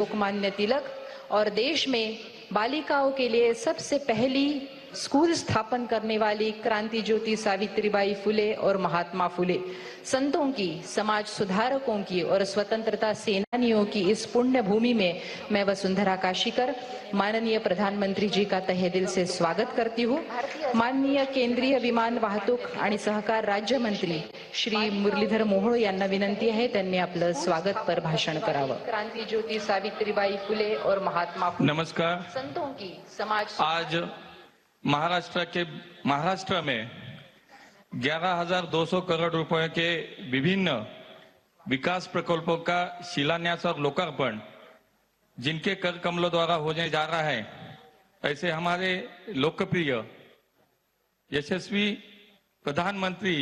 लोकमान्य तिलक और देश में बालिकाओं के लिए सबसे पहली स्कूल स्थापन करने वाली क्रांति ज्योति सावित्रीबाई फुले और महात्मा फुले, संतों की, समाज सुधारकों की और स्वतंत्रता सेनानियों की इस पुण्य भूमि में मैं वसुंधरा काशीकर माननीय प्रधानमंत्री जी का तहे दिल से स्वागत करती हूँ। माननीय केंद्रीय विमान वाहतूक आणि सहकार राज्य मंत्री श्री मुरलीधर मोहोळ यांना विनंती आहे त्यांनी आपलं स्वागत पर भाषण करावं। क्रांति ज्योति सावित्रीबाई फुले और महात्मा फुले। नमस्कार। संतों की समाज आज महाराष्ट्र में 11,200 करोड़ रुपए के विभिन्न विकास प्रकल्पों का शिलान्यास और लोकार्पण जिनके कर कमलों द्वारा होने जा रहा है, ऐसे हमारे लोकप्रिय यशस्वी प्रधानमंत्री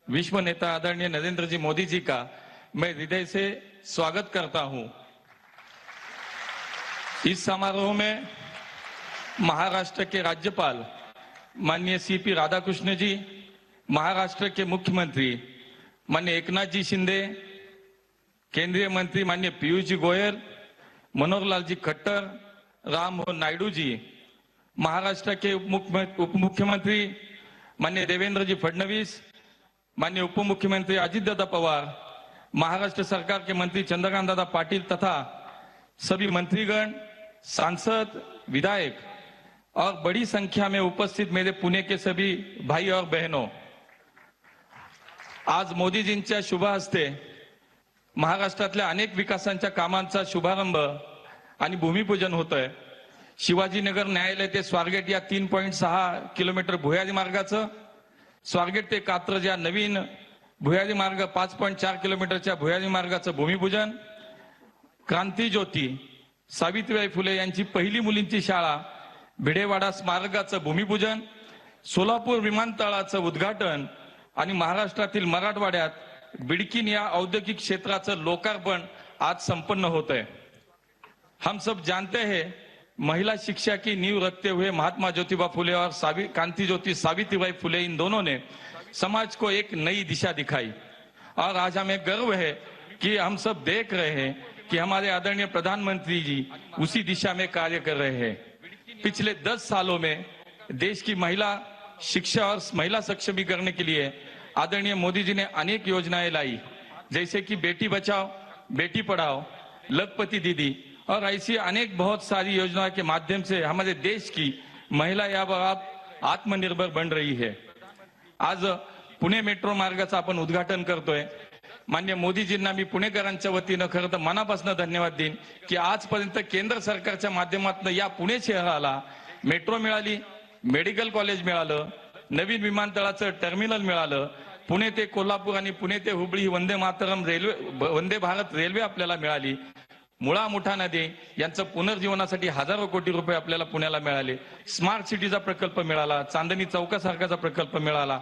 विश्व नेता आदरणीय नरेंद्र जी मोदी जी का मैं हृदय से स्वागत करता हूं। इस समारोह में महाराष्ट्र के राज्यपाल माननीय सीपी राधाकृष्ण जी, महाराष्ट्र के मुख्यमंत्री माननीय एकनाथ जी शिंदे, केंद्रीय मंत्री माननीय पीयूष जी गोयल, मनोहर लाल जी खट्टर, राममोहन नायडू जी, महाराष्ट्र के उप मुख्यमंत्री माननीय देवेंद्र जी फडणवीस, माननीय उप मुख्यमंत्री अजित दादा पवार, महाराष्ट्र सरकार के मंत्री चंद्रकांत दादा पाटिल तथा सभी मंत्रीगण, सांसद, विधायक और बड़ी संख्या में उपस्थित मेरे पुणे के सभी भाई और बहनों, आज मोदीजींच्या शुभ हस्ते महाराष्ट्रातल्या अनेक विकासांच्या कामांचा शुभारंभ आणि भूमिपूजन होतंय। शिवाजीनगर न्यायालय ते स्वारगेट या 3.6 किलोमीटर भुयारी मार्गाचं, स्वारगेट ते कात्रज या नवीन भुयारी मार्ग 5.4 किलोमीटरच्या भुयारी मार्गाचं भूमिपूजन, क्रांती ज्योती सावित्रीबाई फुले यांची पहिली मुलींची शाळा भिडेवाडा स्मारकाचं भूमिपूजन, सोलापूर विमानतळाचं उद्घाटन आणि महाराष्ट्रातील मराठवाड्यात बिडकीन या औद्योगिक क्षेत्राचं लोकार्पण आज संपन्न होत है। हम सब जानते हैं महिला शिक्षा की नींव रखते हुए महात्मा ज्योतिबा फुले और क्रांति ज्योति सावित्रीबाई फुले, इन दोनों ने समाज को एक नई दिशा दिखाई और आज हमें गर्व है कि हम सब देख रहे हैं कि हमारे आदरणीय प्रधानमंत्री जी उसी दिशा में कार्य कर रहे हैं। पिछले 10 सालों में देश की महिला शिक्षा और महिला सक्षमीकरण के लिए आदरणीय मोदी जी ने अनेक योजनाएं लाई, जैसे कि बेटी बचाओ बेटी पढ़ाओ, लखपति दीदी और ऐसी अनेक बहुत सारी योजनाओं के माध्यम से हमारे देश की महिला या आत्मनिर्भर बन रही है। आज पुणे मेट्रो मार्गाचं आपण उद्घाटन करतोय। माननीय मोदीजींना मी पुणेकरांच्या वतीनं खरं तर मनापासून धन्यवाद देईन की आजपर्यंत केंद्र सरकारच्या माध्यमातून या पुणे शहराला मेट्रो मिळाली, मेडिकल कॉलेज मिळालं, नवीन विमानतळाचं टर्मिनल मिळालं, पुणे ते कोल्हापूर आणि पुणे ते हुबळी वंदे मातरम रेल्वे, वंदे भारत रेल्वे आपल्याला मिळाली, मुळा मुठा नदी यांचं पुनर्जीवनासाठी हजारो कोटी रुपये आपल्याला पुण्याला मिळाले, स्मार्ट सिटीचा प्रकल्प मिळाला, चांदणी चौकासारखाचा प्रकल्प मिळाला,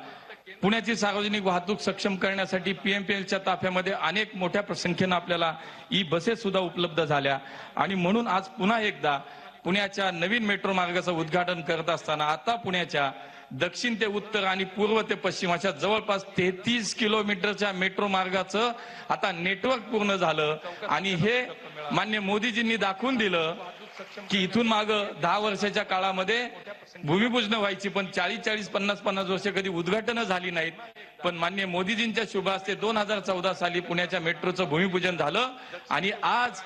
पुण्याची सार्वजनिक वाहतूक सक्षम करण्यासाठी पीएमपीएलच्या ताफ्यामध्ये अनेक मोठ्या संख्येने आपल्याला ई बसेस सुद्धा उपलब्ध झाल्या आणि म्हणून आज पुन्हा एकदा पुण्याच्या नवीन मेट्रो मार्गाचं उद्घाटन करत असताना आता पुण्याच्या दक्षिण ते उत्तर आणि पूर्व ते पश्चिम अशा जवळपास 33 किलोमीटरच्या मेट्रो मार्गाचं आता नेटवर्क पूर्ण झालं आणि हे माननीय मोदीजींनी दाखवून दिलं की इथून माग 10 वर्षाच्या काळामध्ये भूमिपूजन व्हायची, पण 40-40, 50-50 वर्ष कधी उद्घाटन झाली नाहीत। पण माननीय मोदीजींच्या शुभ हस्ते 2014 साली पुण्याच्या मेट्रोचं भूमिपूजन झालं आणि आज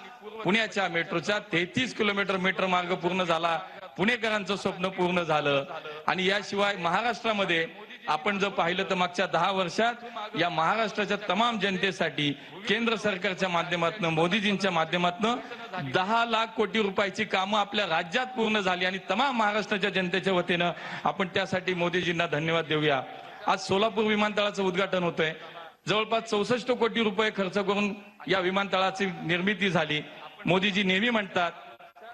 पुण्याच्या मेट्रोचा 33 किलोमीटर मेट्रो मार्ग पूर्ण झाला, पुणेकरांचं स्वप्न पूर्ण झालं। आणि याशिवाय महाराष्ट्रामध्ये आपण जर पाहिलं तर मागच्या 10 वर्षात या महाराष्ट्राच्या तमाम जनतेसाठी केंद्र सरकारच्या माध्यमातून, मोदीजींच्या माध्यमातून 10 लाख कोटी रुपयाची कामं आपल्या राज्यात पूर्ण झाली आणि तमाम महाराष्ट्राच्या जनतेच्या वतीनं आपण त्यासाठी मोदीजींना धन्यवाद देऊया। आज सोलापूर विमानतळाचं उद्घाटन होतंय, जवळपास 64 कोटी रुपये खर्च करून या विमानतळाची निर्मिती झाली। मोदीजी नेहमी म्हणतात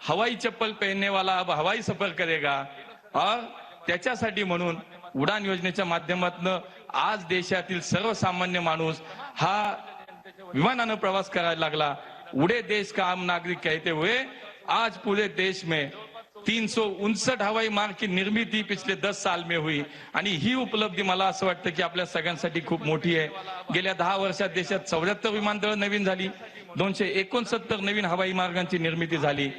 हवाई चप्पल पहनने वाला अब हवाई सफर करेगा, और त्याच्यासाठी म्हणून उडान योजनेच्या माध्यमातून आज देशातील सर्वसामान्य माणूस हा विमानानं प्रवास करायला लागला। उड़े देश का आम नागरिक कहते हुए आज पूरे देश में 359 हवाई मार्ग की निर्मिती पिछले 10 साल में हुई आणि ही उपलब्धी मला असं वाटतं की आपल्या सगळ्यांसाठी खूप मोठी आहे। गेल्या 10 वर्षात देशात 74 विमानतळ नवीन झाली, 269 नवीन हवाई मार्गांची निर्मिती झाली.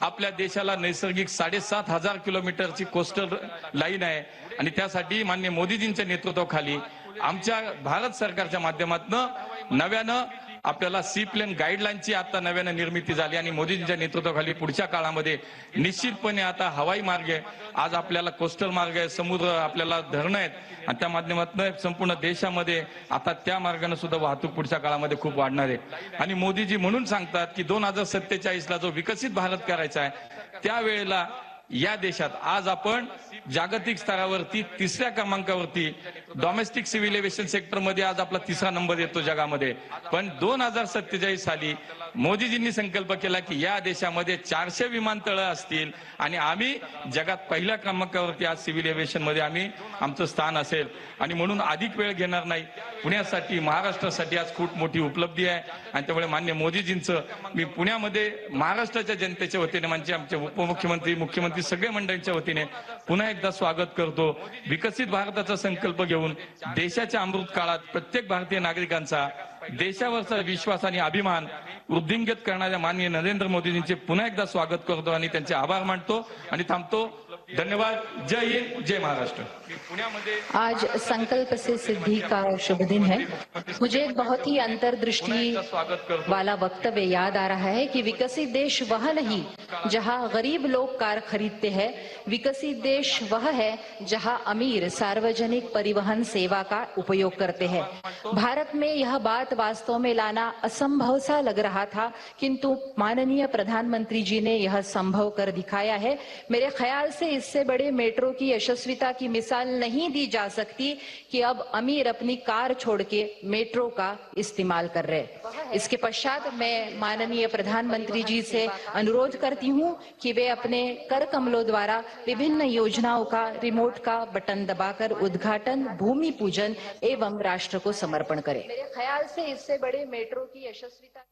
आपल्या देशाला नैसर्गिक 7,500 किलोमीटरची कोस्टल लाईन आहे आणि त्यासाठी माननीय मोदीजींच्या नेतृत्वाखाली आमच्या भारत सरकारच्या माध्यमातून नव्यानं आपल्याला सी प्लेन गाईडलाईनची आता नव्यानं निर्मिती झाली आणि मोदीजींच्या नेतृत्वाखाली पुढच्या काळामध्ये निश्चितपणे आता हवाई मार्ग आहे, आज आपल्याला कोस्टल मार्ग आहे, समुद्र आपल्याला धरणं आहेत आणि त्या माध्यमातून संपूर्ण देशामध्ये आता त्या मार्गाने सुद्धा वाहतूक पुढच्या काळामध्ये खूप वाढणार आहे. आणि मोदीजी म्हणून सांगतात की 2047ला जो विकसित भारत करायचा आहे त्यावेळेला या देशात आज आपण जागतिक स्तरावरती 3ऱ्या क्रमांकावरती डोमेस्टिक सिव्हिल एव्हिएशन सेक्टरमध्ये आज आपला 3रा नंबर येतो जगामध्ये. पण 2047 साली मोदीजींनी संकल्प केला की या देशामध्ये 400 विमानतळं असतील आणि आम्ही जगात पहिल्या क्रमांकावरती आज सिव्हिल एव्हिएशन मध्ये आमचं स्थान असेल. आणि म्हणून अधिक वेळ घेणार नाही, पुण्यासाठी महाराष्ट्रासाठी आज खूप मोठी उपलब्धी आहे आणि त्यामुळे मान्य मोदीजींचं मी पुण्यामध्ये महाराष्ट्राच्या जनतेच्या वतीने म्हणजे आमचे उपमुख्यमंत्री मुख्यमंत्री सगळ्या मंडळींच्या वतीने पुन्हा एकदा स्वागत करतो. विकसित भारताचा संकल्प घेऊन देशाच्या अमृत काळात प्रत्येक भारतीय नागरिकांचा देशावरचा विश्वास आणि अभिमान वृद्धिंगत करणाऱ्या माननीय नरेंद्र मोदीजींचे पुन्हा एकदा स्वागत करतो आणि त्यांचे आभार मानतो आणि थांबतो. धन्यवाद. जय हिंद, जय महाराष्ट्र. आज संकल्प से सिद्धि का शुभ दिन है. मुझे एक बहुत ही अंतर्दृष्टि वाला वक्तव्य याद आ रहा है कि विकसित देश वह नहीं जहां गरीब लोग कार खरीदते हैं, विकसित देश वह है जहां अमीर सार्वजनिक परिवहन सेवा का उपयोग करते हैं. भारत में यह बात वास्तव में लाना असंभव सा लग रहा था, किंतु माननीय प्रधानमंत्री जी ने यह संभव कर दिखाया है. मेरे ख्याल से इससे बड़े मेट्रो की यशस्विता की मिसाल नहीं दी जा सकती कि अब अमीर अपनी कार छोड़ के मेट्रो का इस्तेमाल कर रहे. इसके पश्चात मैं माननीय प्रधानमंत्री जी से अनुरोध करती हूं कि वे अपने कर कमलों द्वारा विभिन्न योजनाओं का रिमोट का बटन दबाकर उद्घाटन, भूमि पूजन एवं राष्ट्र को समर्पण करें. मेरे ख्याल से इससे बड़े मेट्रो की यशस्विता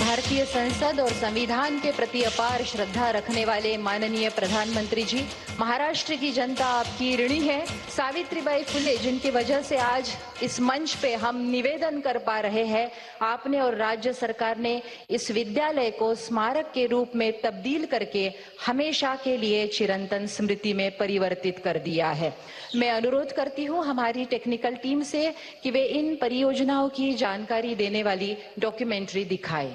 भारतीय संसद और संविधान के प्रति अपार श्रद्धा रखने वाले माननीय प्रधानमंत्री जी, महाराष्ट्र की जनता आपकी ऋणी है. सावित्रीबाई फुले जिनकी वजह से आज इस मंच पे हम निवेदन कर पा रहे हैं, आपने और राज्य सरकार ने इस विद्यालय को स्मारक के रूप में तब्दील करके हमेशा के लिए चिरंतन स्मृति में परिवर्तित कर दिया है. मैं अनुरोध करती हूं हमारी टेक्निकल टीम से कि वे इन परियोजनाओं की जानकारी देने वाली डॉक्यूमेंट्री दिखाएं.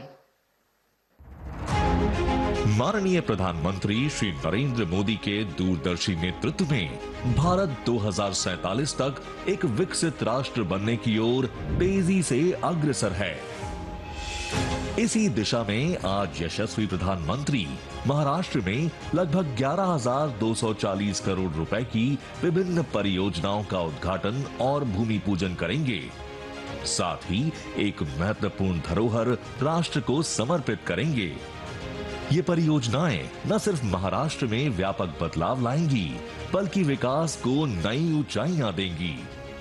माननीय प्रधानमंत्री श्री नरेंद्र मोदी के दूरदर्शी नेतृत्व में भारत 2047 तक एक विकसित राष्ट्र बनने की ओर तेजी से अग्रसर है. इसी दिशा में आज यशस्वी प्रधानमंत्री महाराष्ट्र में लगभग 11,240 करोड़ रुपए की विभिन्न परियोजनाओं का उद्घाटन और भूमि पूजन करेंगे. साथ ही एक महत्वपूर्ण धरोहर राष्ट्र को समर्पित करेंगे. ये परियोजनाएं न सिर्फ महाराष्ट्र में व्यापक बदलाव लाएंगी, बल्कि विकास को नई ऊंचाइयां देंगी,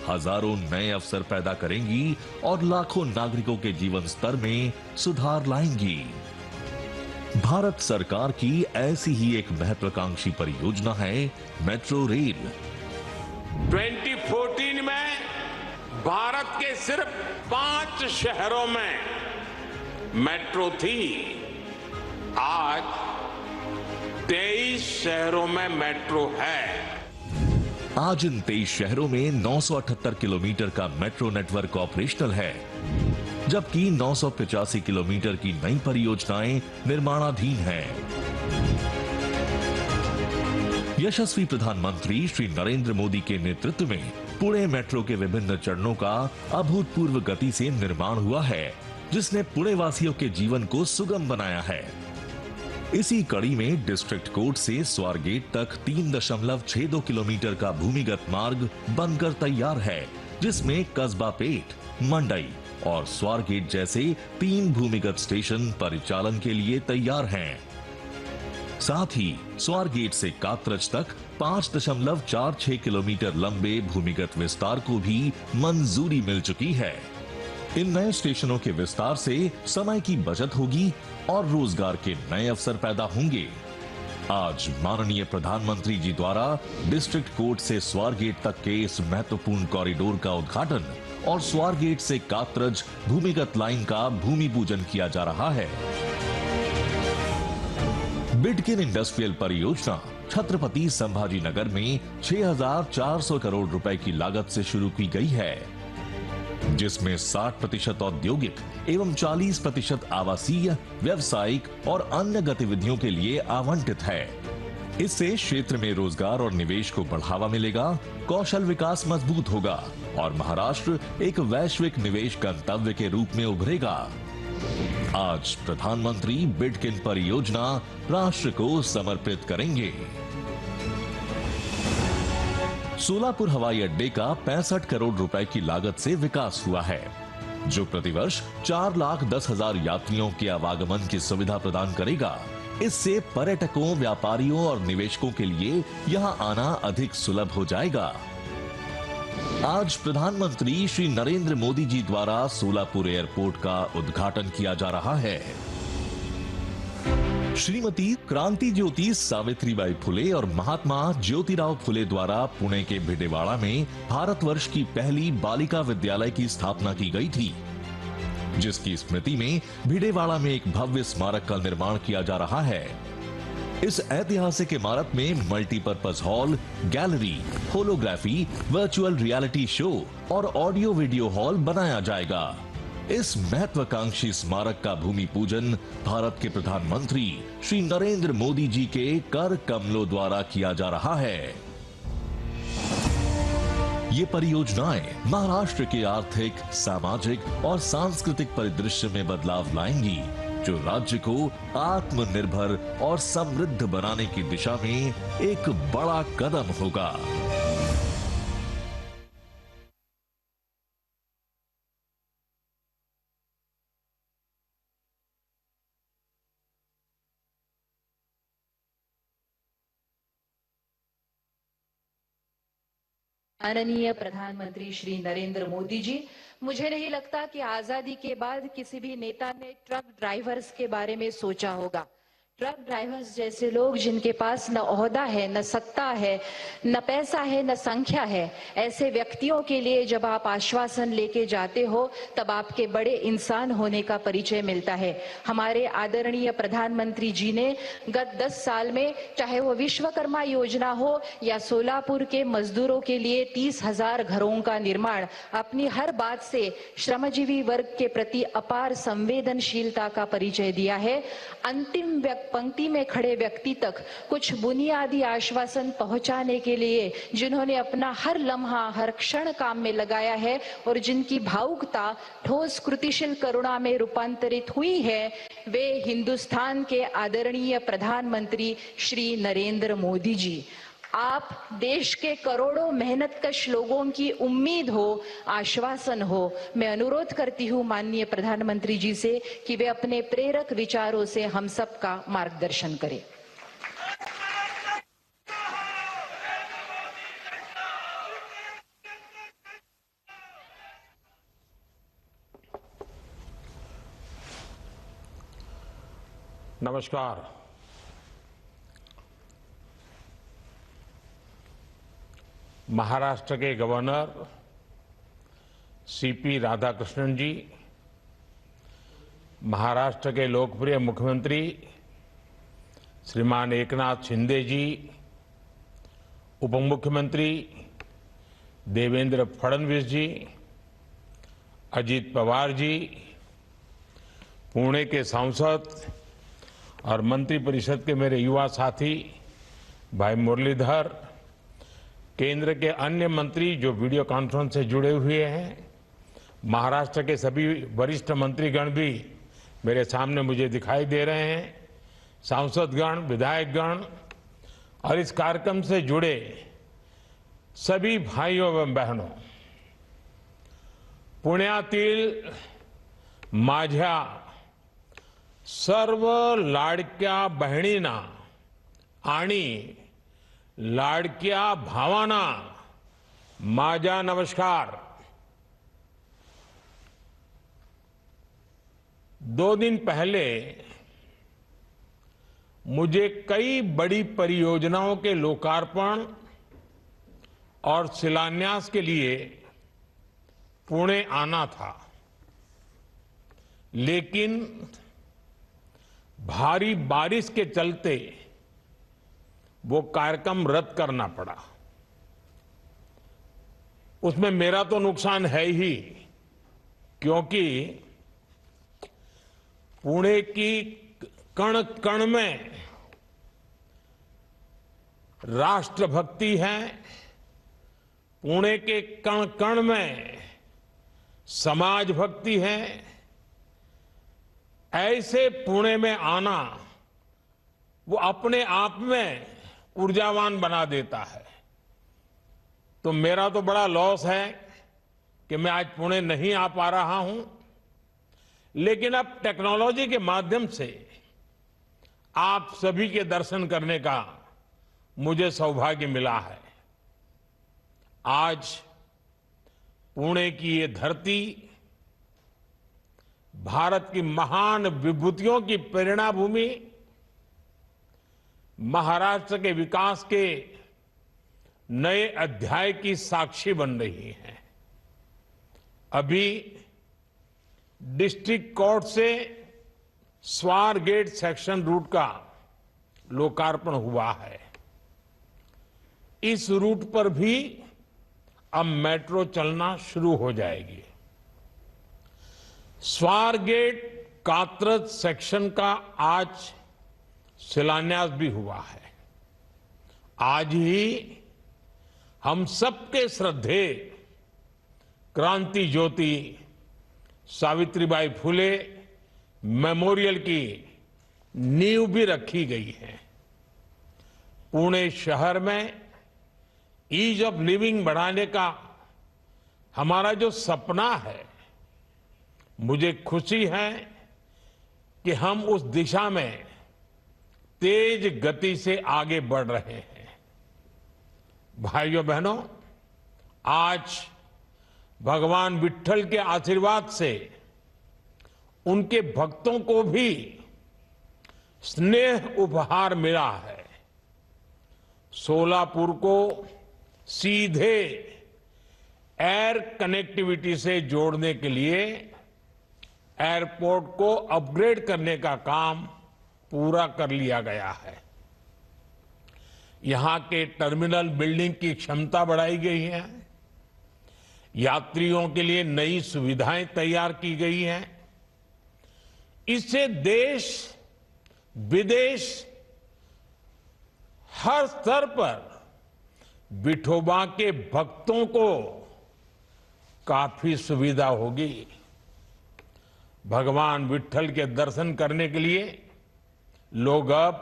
हजारों नए अवसर पैदा करेंगी और लाखों नागरिकों के जीवन स्तर में सुधार लाएंगी. भारत सरकार की ऐसी ही एक महत्वाकांक्षी परियोजना है मेट्रो रेल. 2014 में भारत के सिर्फ 5 शहरों में मेट्रो थी. आज 23 शहरों में मेट्रो है. आज इन 23 शहरों में 978 किलोमीटर का मेट्रो नेटवर्क ऑपरेशनल है, जबकि 985 किलोमीटर की नई परियोजनाएं निर्माणाधीन हैं. यशस्वी प्रधानमंत्री श्री नरेंद्र मोदी के नेतृत्व में पुणे मेट्रो के विभिन्न चरणों का अभूतपूर्व गति से निर्माण हुआ है, जिसने पुणे वासियों के जीवन को सुगम बनाया है. इसी कड़ी में डिस्ट्रिक्ट कोर्ट से स्वारगेट तक 3.62 किलोमीटर का भूमिगत मार्ग बनकर तैयार है, जिसमें कस्बा पेट, मंडई और स्वारगेट जैसे 3 भूमिगत स्टेशन परिचालन के लिए तैयार हैं। साथ ही स्वारगेट से कात्रज तक 5.46 किलोमीटर लंबे भूमिगत विस्तार को भी मंजूरी मिल चुकी है। इन नए स्टेशनों के विस्तार से समय की बचत होगी और रोजगार के नए अवसर पैदा होंगे। आज माननीय प्रधानमंत्री जी द्वारा डिस्ट्रिक्ट कोर्ट से स्वारगेट तक के इस महत्वपूर्ण कॉरिडोर का उद्घाटन और स्वारगेट से कात्रज भूमिगत लाइन का भूमि पूजन किया जा रहा है। बिडकिन इंडस्ट्रियल परियोजना छत्रपति संभाजी नगर में 6,400 करोड़ रुपए की लागत से शुरू की गई है, जिसमें 60% औद्योगिक एवं 40% आवासीय, व्यावसायिक और अन्य गतिविधियों के लिए आवंटित है। इससे क्षेत्र में रोजगार और निवेश को बढ़ावा मिलेगा, कौशल विकास मजबूत होगा और महाराष्ट्र एक वैश्विक निवेश गंतव्य के रूप में उभरेगा। आज प्रधानमंत्री बिडकिन परियोजना राष्ट्र को समर्पित करेंगे। सोलापुर हवाई अड्डे का 65 करोड़ रुपए की लागत से विकास हुआ है, जो प्रतिवर्ष 4,10,000 यात्रियों के आवागमन की सुविधा प्रदान करेगा। इससे पर्यटकों, व्यापारियों और निवेशकों के लिए यहां आना अधिक सुलभ हो जाएगा। आज प्रधानमंत्री श्री नरेंद्र मोदी जी द्वारा सोलापुर एयरपोर्ट का उद्घाटन किया जा रहा है। श्रीमती क्रांति ज्योति सावित्रीबाई फुले और महात्मा ज्योतिराव फुले द्वारा पुणे के भिडेवाड़ा में भारतवर्ष की पहली बालिका विद्यालय की स्थापना की गई थी, जिसकी स्मृति में भिडेवाड़ा में एक भव्य स्मारक का निर्माण किया जा रहा है। इस ऐतिहासिक इमारत में multipurpose hall, gallery, holography, virtual reality show और ऑडियो वीडियो हॉल बनाया जाएगा। इस महत्वाकांक्षी स्मारक का भूमि पूजन भारत के प्रधानमंत्री श्री नरेंद्र मोदी जी के कर कमलों द्वारा किया जा रहा है। ये परियोजनाएं महाराष्ट्र के आर्थिक, सामाजिक और सांस्कृतिक परिदृश्य में बदलाव लाएंगी, जो राज्य को आत्मनिर्भर और समृद्ध बनाने की दिशा में एक बड़ा कदम होगा। माननीय प्रधानमंत्री श्री नरेंद्र मोदी जी, मुझे नहीं लगता कि आजादी के बाद किसी भी नेता ने ट्रक ड्राइवर्स के बारे में सोचा होगा। ट्रक ड्राइवर्स जैसे लोग जिनके पास न ओहदा है, न सत्ता है, न पैसा है, न संख्या है, ऐसे व्यक्तियों के लिए जब आप आश्वासन लेके जाते हो तब आपके बड़े इंसान होने का परिचय मिलता है। हमारे आदरणीय प्रधानमंत्री जी ने गत 10 साल में, चाहे वो विश्वकर्मा योजना हो या सोलापुर के मजदूरों के लिए 30,000 घरों का निर्माण, अपनी हर बात से श्रमजीवी वर्ग के प्रति अपार संवेदनशीलता का परिचय दिया है। अंतिम पंक्ति में खड़े व्यक्ति तक कुछ बुनियादी आश्वासन पहुंचाने के लिए जिन्होंने अपना हर लम्हा, हर क्षण काम में लगाया है और जिनकी भावुकता ठोस कृतिशील करुणा में रूपांतरित हुई है, वे हिंदुस्तान के आदरणीय प्रधानमंत्री श्री नरेंद्र मोदी जी। आप देश के करोड़ों मेहनतकश लोगों की उम्मीद हो, आश्वासन हो। मैं अनुरोध करती हूँ माननीय प्रधानमंत्री जी से कि वे अपने प्रेरक विचारों से हम सबका मार्गदर्शन करें। नमस्कार। महाराष्ट्र के गवर्नर सीपी राधाकृष्णन जी, महाराष्ट्र के लोकप्रिय मुख्यमंत्री श्रीमान एकनाथ शिंदे जी, उप मुख्यमंत्री देवेंद्र फडणवीस जी, अजीत पवार जी, पुणे के सांसद और मंत्रिपरिषद के मेरे युवा साथी भाई मुरलीधर, केंद्र के अन्य मंत्री जो वीडियो कॉन्फ्रेंस से जुड़े हुए हैं, महाराष्ट्र के सभी वरिष्ठ मंत्रीगण भी मेरे सामने मुझे दिखाई दे रहे हैं, सांसदगण, विधायकगण और इस कार्यक्रम से जुड़े सभी भाइयों एवं बहनों, पुण्यातील माझ्या सर्व लाडक्या बहिणींना आणि लाडक्या भावांना माझा नमस्कार। 2 दिन पहले मुझे कई बड़ी परियोजनाओं के लोकार्पण और शिलान्यास के लिए पुणे आना था, लेकिन भारी बारिश के चलते वो कार्यक्रम रद्द करना पड़ा। उसमें मेरा तो नुकसान है ही, क्योंकि पुणे की कण कण में राष्ट्रभक्ति है, पुणे के कण कण में समाज भक्ति है। ऐसे पुणे में आना वो अपने आप में ऊर्जावान बना देता है। तो मेरा तो बड़ा लॉस है कि मैं आज पुणे नहीं आ पा रहा हूं, लेकिन अब टेक्नोलॉजी के माध्यम से आप सभी के दर्शन करने का मुझे सौभाग्य मिला है। आज पुणे की ये धरती भारत की महान विभूतियों की प्रेरणा भूमि, महाराष्ट्र के विकास के नए अध्याय की साक्षी बन रही है। अभी डिस्ट्रिक्ट कोर्ट से स्वारगेट सेक्शन रूट का लोकार्पण हुआ है। इस रूट पर भी अब मेट्रो चलना शुरू हो जाएगी। स्वारगेट कात्रज सेक्शन का आज शिलान्यास भी हुआ है। आज ही हम सबके श्रद्धेय क्रांति ज्योति सावित्रीबाई फुले मेमोरियल की नींव भी रखी गई है। पुणे शहर में ईज ऑफ लिविंग बढ़ाने का हमारा जो सपना है, मुझे खुशी है कि हम उस दिशा में तेज गति से आगे बढ़ रहे हैं। भाइयों बहनों, आज भगवान विट्ठल के आशीर्वाद से उनके भक्तों को भी स्नेह उपहार मिला है। सोलापुर को सीधे एयर कनेक्टिविटी से जोड़ने के लिए एयरपोर्ट को अपग्रेड करने का काम पूरा कर लिया गया है। यहां के टर्मिनल बिल्डिंग की क्षमता बढ़ाई गई है। यात्रियों के लिए नई सुविधाएं तैयार की गई हैं। इससे देश विदेश हर स्तर पर विठोबा के भक्तों को काफी सुविधा होगी। भगवान विट्ठल के दर्शन करने के लिए लोग अब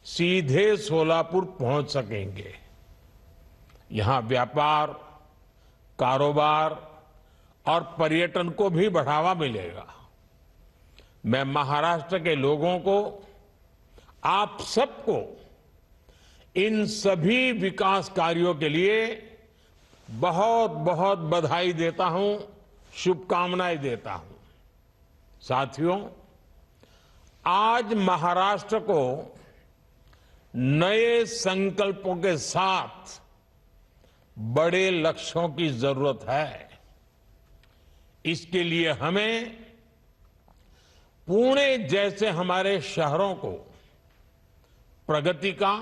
सीधे सोलापुर पहुंच सकेंगे। यहां व्यापार, कारोबार और पर्यटन को भी बढ़ावा मिलेगा। मैं महाराष्ट्र के लोगों को, आप सबको इन सभी विकास कार्यों के लिए बहुत बहुत बधाई देता हूं, शुभकामनाएं देता हूं। साथियों, आज महाराष्ट्र को नए संकल्पों के साथ बड़े लक्ष्यों की जरूरत है। इसके लिए हमें पुणे जैसे हमारे शहरों को प्रगति का,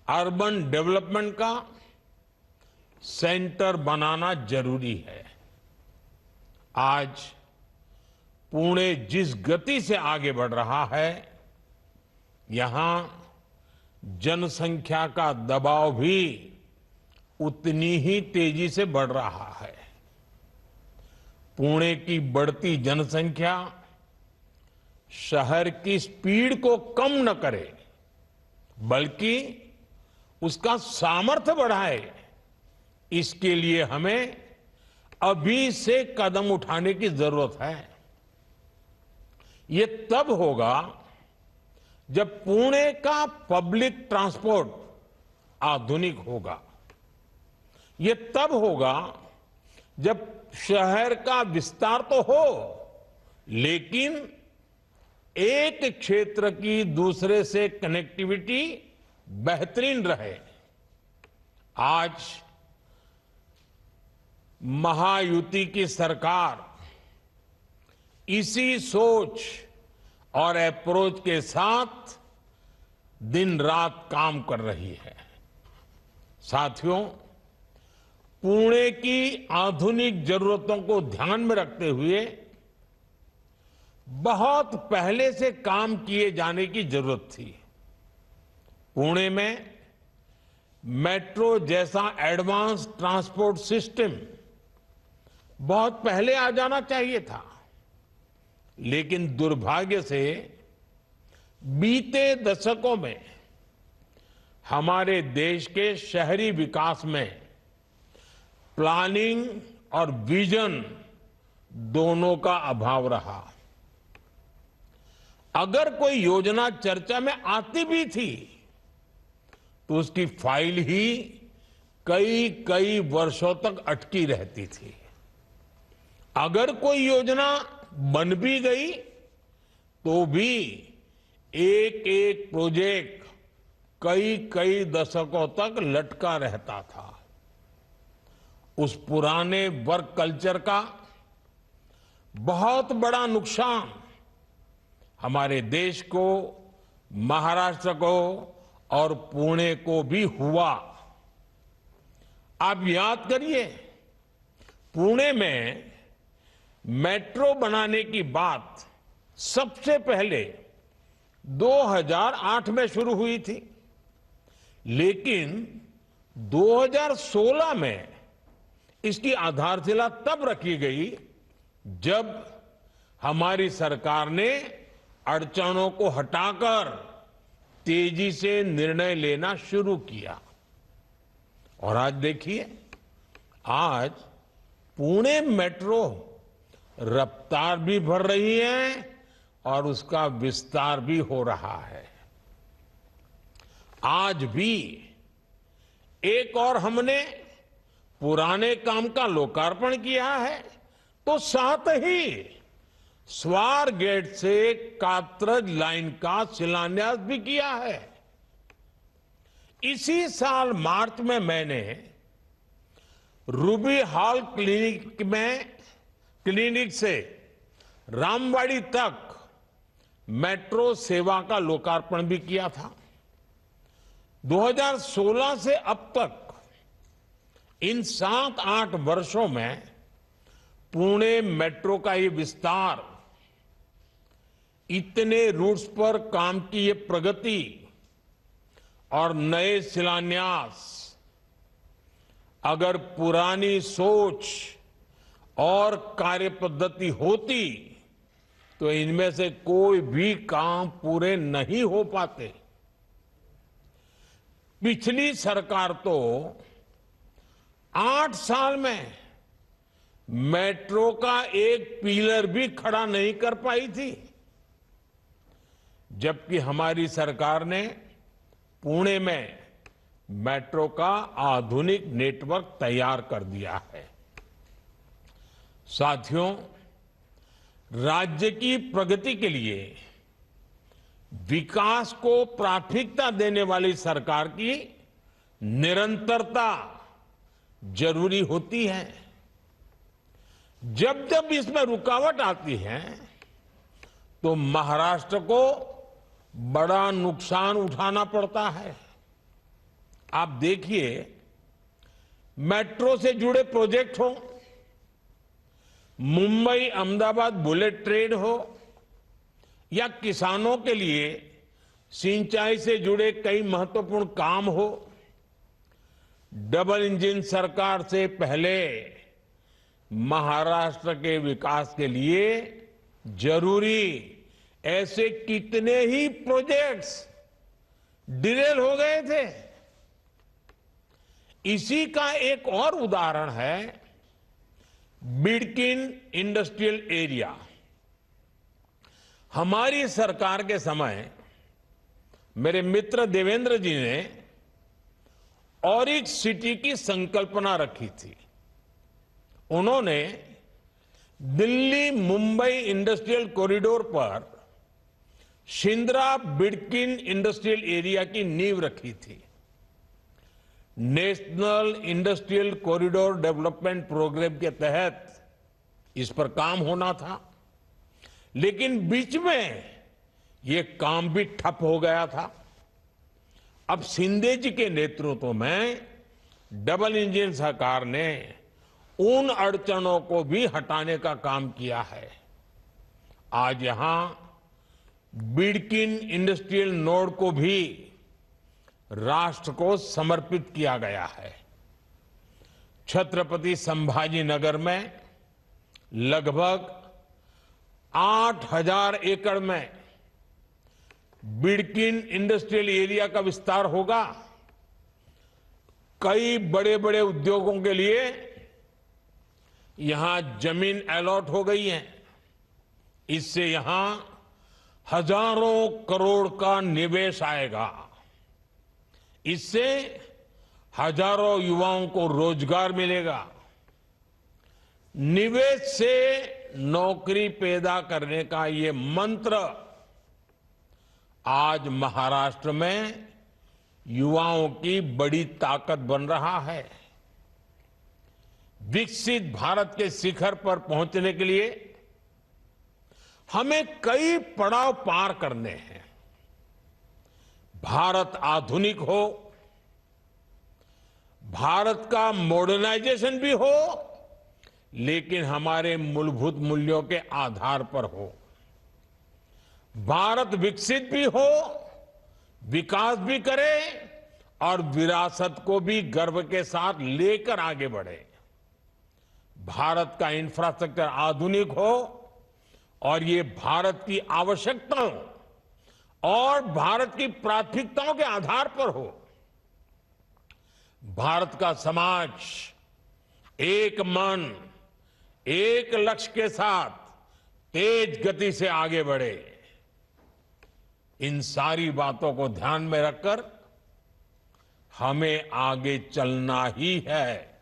अर्बन डेवलपमेंट का सेंटर बनाना जरूरी है। आज पुणे जिस गति से आगे बढ़ रहा है, यहां जनसंख्या का दबाव भी उतनी ही तेजी से बढ़ रहा है। पुणे की बढ़ती जनसंख्या शहर की स्पीड को कम न करे, बल्कि उसका सामर्थ्य बढ़ाए, इसके लिए हमें अभी से कदम उठाने की जरूरत है। ये तब होगा जब पुणे का पब्लिक ट्रांसपोर्ट आधुनिक होगा। ये तब होगा जब शहर का विस्तार तो हो, लेकिन एक क्षेत्र की दूसरे से कनेक्टिविटी बेहतरीन रहे। आज महायुति की सरकार इसी सोच और अप्रोच के साथ दिन रात काम कर रही है। साथियों, पुणे की आधुनिक जरूरतों को ध्यान में रखते हुए बहुत पहले से काम किए जाने की जरूरत थी। पुणे में मेट्रो जैसा एडवांस ट्रांसपोर्ट सिस्टम बहुत पहले आ जाना चाहिए था, लेकिन दुर्भाग्य से बीते दशकों में हमारे देश के शहरी विकास में प्लानिंग और विजन दोनों का अभाव रहा। अगर कोई योजना चर्चा में आती भी थी तो उसकी फाइल ही कई कई वर्षों तक अटकी रहती थी। अगर कोई योजना बन भी गई तो भी एक एक प्रोजेक्ट कई कई दशकों तक लटका रहता था। उस पुराने वर्क कल्चर का बहुत बड़ा नुकसान हमारे देश को, महाराष्ट्र को और पुणे को भी हुआ। आप याद करिए, पुणे में मेट्रो बनाने की बात सबसे पहले 2008 में शुरू हुई थी, लेकिन 2016 में इसकी आधारशिला तब रखी गई जब हमारी सरकार ने अड़चनों को हटाकर तेजी से निर्णय लेना शुरू किया। और आज देखिए, आज पुणे मेट्रो रफ्तार भी बढ़ रही है और उसका विस्तार भी हो रहा है। आज भी एक और हमने पुराने काम का लोकार्पण किया है, तो साथ ही स्वार गेट से कात्रज लाइन का शिलान्यास भी किया है। इसी साल मार्च में मैंने रूबी हॉल क्लिनिक से रामवाड़ी तक मेट्रो सेवा का लोकार्पण भी किया था। 2016 से अब तक इन 7-8 वर्षों में पुणे मेट्रो का ये विस्तार, इतने रूट्स पर काम की ये प्रगति और नए शिलान्यास, अगर पुरानी सोच और कार्य पद्धति होती तो इनमें से कोई भी काम पूरे नहीं हो पाते। पिछली सरकार तो 8 साल में मेट्रो का एक पिलर भी खड़ा नहीं कर पाई थी, जबकि हमारी सरकार ने पुणे में मेट्रो का आधुनिक नेटवर्क तैयार कर दिया है। साथियों, राज्य की प्रगति के लिए विकास को प्राथमिकता देने वाली सरकार की निरंतरता जरूरी होती है। जब जब इसमें रुकावट आती है तो महाराष्ट्र को बड़ा नुकसान उठाना पड़ता है। आप देखिए, मेट्रो से जुड़े प्रोजेक्ट हो, मुंबई अहमदाबाद बुलेट ट्रेन हो, या किसानों के लिए सिंचाई से जुड़े कई महत्वपूर्ण काम हो, डबल इंजन सरकार से पहले महाराष्ट्र के विकास के लिए जरूरी ऐसे कितने ही प्रोजेक्ट्स डिलेल हो गए थे। इसी का एक और उदाहरण है बिडकिन इंडस्ट्रियल एरिया। हमारी सरकार के समय मेरे मित्र देवेंद्र जी ने ऑरिक सिटी की संकल्पना रखी थी। उन्होंने दिल्ली मुंबई इंडस्ट्रियल कॉरिडोर पर शिंद्रा बिडकिन इंडस्ट्रियल एरिया की नींव रखी थी। National industrial corridor development programme के तहत इस पर काम होना था, लेकिन बीच में ये काम भी ठप हो गया था। अब शिंदे जी के नेतृत्व में डबल इंजन सरकार ने उन अड़चनों को भी हटाने का काम किया है। आज यहां बिडकिन इंडस्ट्रियल नोड को भी राष्ट्र को समर्पित किया गया है। छत्रपति संभाजी नगर में लगभग 8,000 एकड़ में बिडकिन इंडस्ट्रियल एरिया का विस्तार होगा। कई बड़े बड़े उद्योगों के लिए यहां जमीन अलॉट हो गई है। इससे यहां हजारों करोड़ का निवेश आएगा। इससे हजारों युवाओं को रोजगार मिलेगा। निवेश से नौकरी पैदा करने का ये मंत्र आज महाराष्ट्र में युवाओं की बड़ी ताकत बन रहा है। विकसित भारत के शिखर पर पहुंचने के लिए हमें कई पड़ाव पार करने हैं। भारत आधुनिक हो, भारत का मॉडर्नाइजेशन भी हो, लेकिन हमारे मूलभूत मूल्यों के आधार पर हो। भारत विकसित भी हो, विकास भी करे और विरासत को भी गर्व के साथ लेकर आगे बढ़े। भारत का इंफ्रास्ट्रक्चर आधुनिक हो और ये भारत की आवश्यकताओं और भारत की प्राथमिकताओं के आधार पर हो। भारत का समाज एक मन, एक लक्ष्य के साथ तेज गति से आगे बढ़े। इन सारी बातों को ध्यान में रखकर हमें आगे चलना ही है।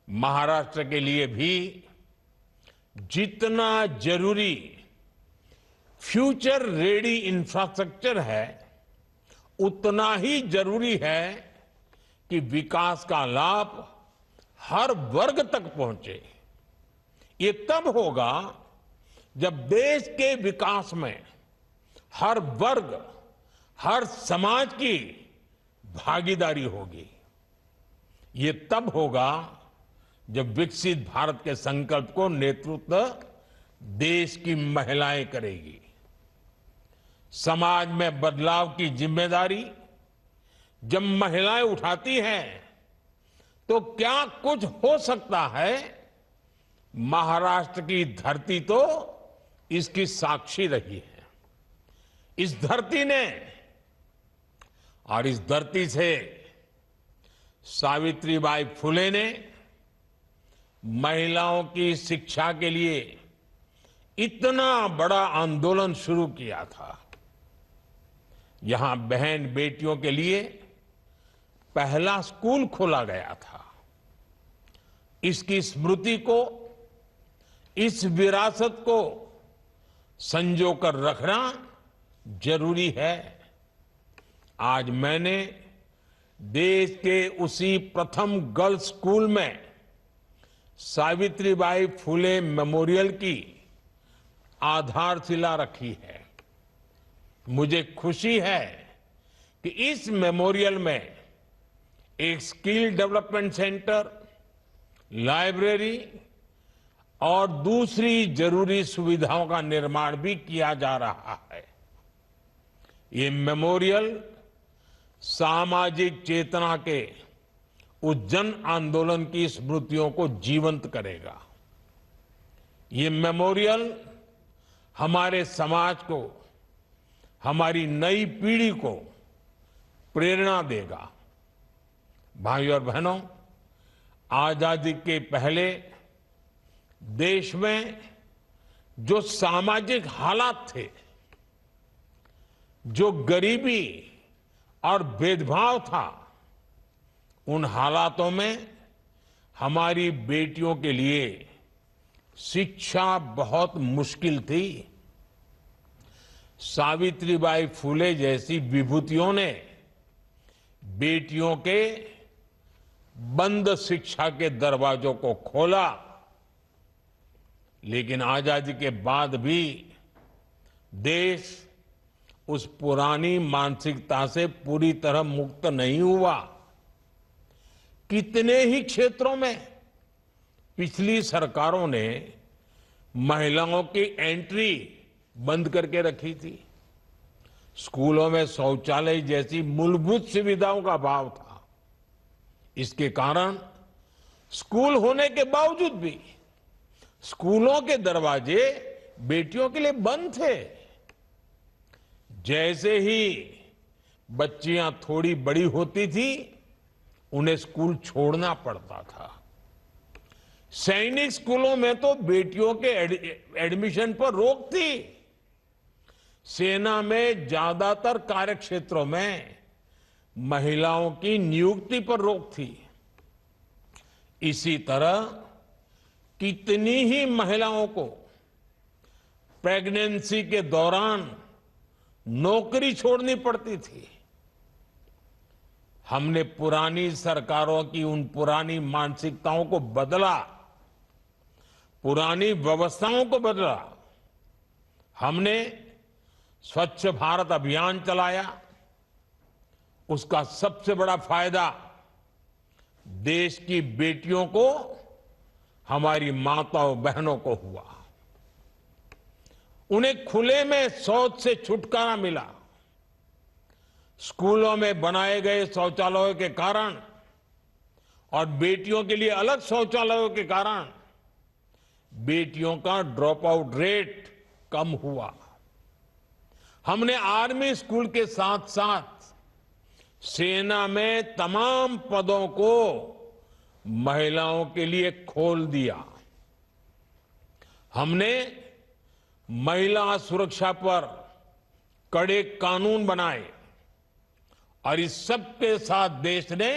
महाराष्ट्र के लिए भी जितना जरूरी फ्यूचर रेडी इंफ्रास्ट्रक्चर है, उतना ही जरूरी है कि विकास का लाभ हर वर्ग तक पहुंचे। ये तब होगा जब देश के विकास में हर वर्ग, हर समाज की भागीदारी होगी। ये तब होगा जब विकसित भारत के संकल्प को नेतृत्व देश की महिलाएं करेगी। समाज में बदलाव की जिम्मेदारी जब महिलाएं उठाती हैं तो क्या कुछ हो सकता है। महाराष्ट्र की धरती तो इसकी साक्षी रही है। इस धरती ने और इस धरती से सावित्रीबाई फुले ने महिलाओं की शिक्षा के लिए इतना बड़ा आंदोलन शुरू किया था। यहां बहन बेटियों के लिए पहला स्कूल खोला गया था। इसकी स्मृति को, इस विरासत को संजो कर रखना जरूरी है। आज मैंने देश के उसी प्रथम गर्ल्स स्कूल में सावित्रीबाई फुले मेमोरियल की आधारशिला रखी है। मुझे खुशी है कि इस मेमोरियल में एक स्किल डेवलपमेंट सेंटर, लाइब्रेरी और दूसरी जरूरी सुविधाओं का निर्माण भी किया जा रहा है। ये मेमोरियल सामाजिक चेतना के उस जन आंदोलन की स्मृतियों को जीवंत करेगा। ये मेमोरियल हमारे समाज को, हमारी नई पीढ़ी को प्रेरणा देगा। भाइयों और बहनों, आजादी के पहले देश में जो सामाजिक हालात थे, जो गरीबी और भेदभाव था, उन हालातों में हमारी बेटियों के लिए शिक्षा बहुत मुश्किल थी। सावित्रीबाई फुले जैसी विभूतियों ने बेटियों के बंद शिक्षा के दरवाजों को खोला, लेकिन आजादी के बाद भी देश उस पुरानी मानसिकता से पूरी तरह मुक्त नहीं हुआ। कितने ही क्षेत्रों में पिछली सरकारों ने महिलाओं की एंट्री बंद करके रखी थी। स्कूलों में शौचालय जैसी मूलभूत सुविधाओं का अभाव था। इसके कारण स्कूल होने के बावजूद भी स्कूलों के दरवाजे बेटियों के लिए बंद थे। जैसे ही बच्चियां थोड़ी बड़ी होती थी, उन्हें स्कूल छोड़ना पड़ता था। सैनिक स्कूलों में तो बेटियों के एडमिशन पर रोक थी। सेना में ज्यादातर कार्यक्षेत्रों में महिलाओं की नियुक्ति पर रोक थी। इसी तरह कितनी ही महिलाओं को प्रेगनेंसी के दौरान नौकरी छोड़नी पड़ती थी। हमने पुरानी सरकारों की उन पुरानी मानसिकताओं को बदला, पुरानी व्यवस्थाओं को बदला। हमने स्वच्छ भारत अभियान चलाया। उसका सबसे बड़ा फायदा देश की बेटियों को, हमारी माताओं बहनों को हुआ। उन्हें खुले में शौच से छुटकारा मिला। स्कूलों में बनाए गए शौचालयों के कारण और बेटियों के लिए अलग शौचालयों के कारण बेटियों का ड्रॉप आउट रेट कम हुआ। हमने आर्मी स्कूल के साथ साथ सेना में तमाम पदों को महिलाओं के लिए खोल दिया। हमने महिला सुरक्षा पर कड़े कानून बनाए और इस सब के साथ देश ने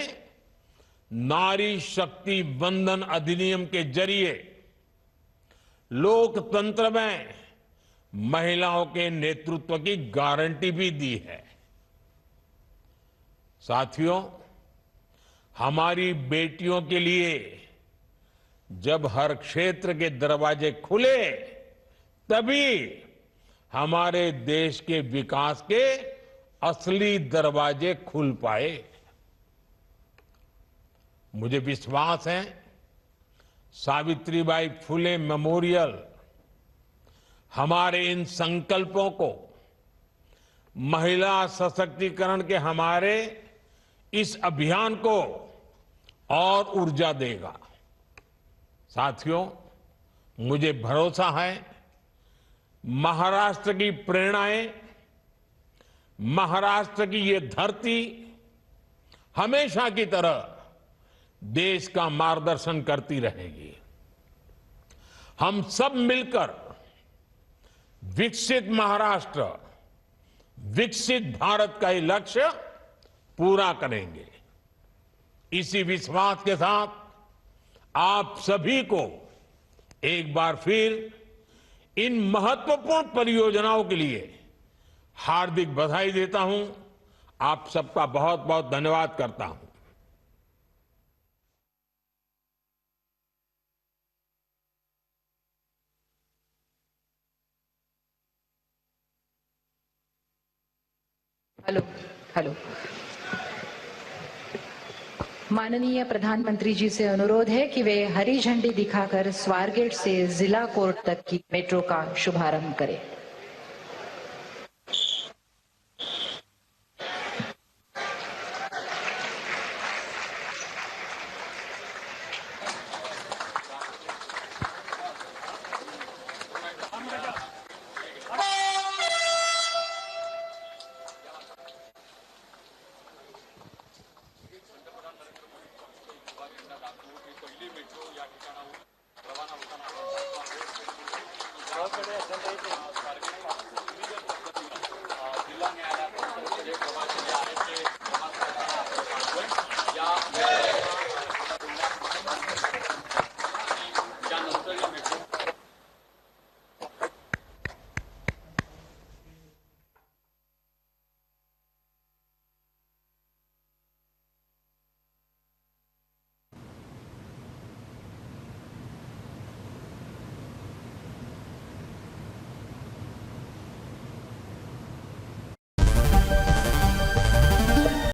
नारी शक्ति वंदन अधिनियम के जरिए लोकतंत्र में महिलाओं के नेतृत्व की गारंटी भी दी है। साथियों, हमारी बेटियों के लिए जब हर क्षेत्र के दरवाजे खुले, तभी हमारे देश के विकास के असली दरवाजे खुल पाए। मुझे विश्वास है सावित्रीबाई फुले मेमोरियल हमारे इन संकल्पों को, महिला सशक्तिकरण के हमारे इस अभियान को और ऊर्जा देगा। साथियों, मुझे भरोसा है महाराष्ट्र की प्रेरणाएं, महाराष्ट्र की ये धरती हमेशा की तरह देश का मार्गदर्शन करती रहेगी। हम सब मिलकर विकसित महाराष्ट्र, विकसित भारत का ये लक्ष्य पूरा करेंगे। इसी विश्वास के साथ आप सभी को एक बार फिर इन महत्वपूर्ण परियोजनाओं के लिए हार्दिक बधाई देता हूं। आप सबका बहुत बहुत धन्यवाद करता हूं। हेलो। माननीय प्रधानमंत्री जी से अनुरोध है कि वे हरी झंडी दिखाकर स्वारगेट से जिला कोर्ट तक की मेट्रो का शुभारंभ करें।